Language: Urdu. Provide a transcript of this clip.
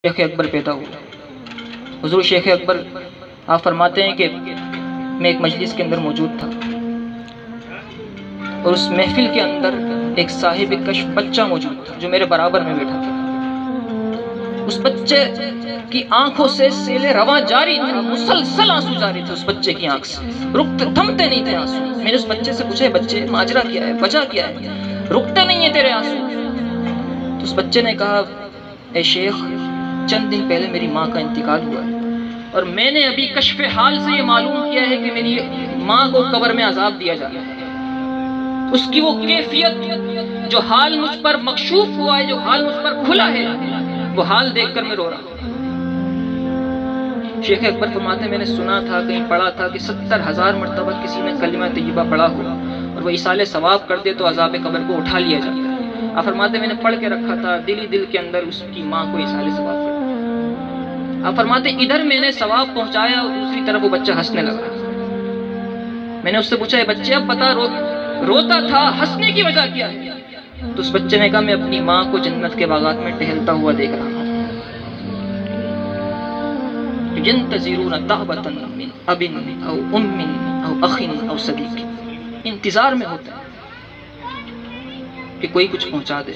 شیخ اکبر پیدا ہوا۔ حضور شیخ اکبر آپ فرماتے ہیں کہ میں ایک مجلس کے اندر موجود تھا اور اس محفل کے اندر ایک صاحب کشف بچہ موجود تھا جو میرے برابر میں بیٹھا تھا۔ اس بچے کی آنکھوں سے سیل رواں جاری تھا، مسلسل آنسو جاری تھے اس بچے کی آنکھ سے، تھمتے نہیں تھے آنسو۔ میں نے اس بچے سے پوچھا بچے ماجرا کیا ہے، وجہ کیا ہے، رکتے نہیں ہیں تیرے آنسو؟ تو اس بچے نے کہا اے شیخ چند دن پہلے میری ماں کا انتقال ہوا ہے اور میں نے ابھی کشف حال سے یہ معلوم کیا ہے کہ میری ماں کو قبر میں عذاب دیا جا رہا ہے۔ اس کی وہ کیفیت جو حال مجھ پر مکشوف ہوا ہے، جو حال مجھ پر کھلا ہے، وہ حال دیکھ کر میں رو رہا ہوں۔ شیخ اکبر فرماتے ہیں میں نے سنا تھا، کہیں پڑھا تھا کہ 70,000 مرتبہ کسی نے کلمہ طیبہ پڑھا ہو اور وہ ایصال ثواب کر دے تو عذاب قبر کو اٹھا لیا جاتا ہے۔ آپ فرماتے ہیں میں نے پڑھ کے رکھا تھا، دل ہی دل کے اندر اس کی ماں کو ایصال ثواب پڑھا۔ آپ فرماتے ہیں ادھر میں نے ثواب پہنچایا اور دوسری طرف وہ بچہ ہنسنے لگا۔ میں نے اس سے پوچھا بچے اب بتا روتا تھا، ہنسنے کی وجہ کیا ہے؟ تو اس بچے نے کہا میں اپنی ماں کو جنت کے باغات میں ٹہلتا ہوا دیکھ رہا ہوں۔ ينتظرون دعوة من اب او ام او اخ او صدیق، انتظار میں ہوتا ہے کہ کوئی کچھ پہنچا دے۔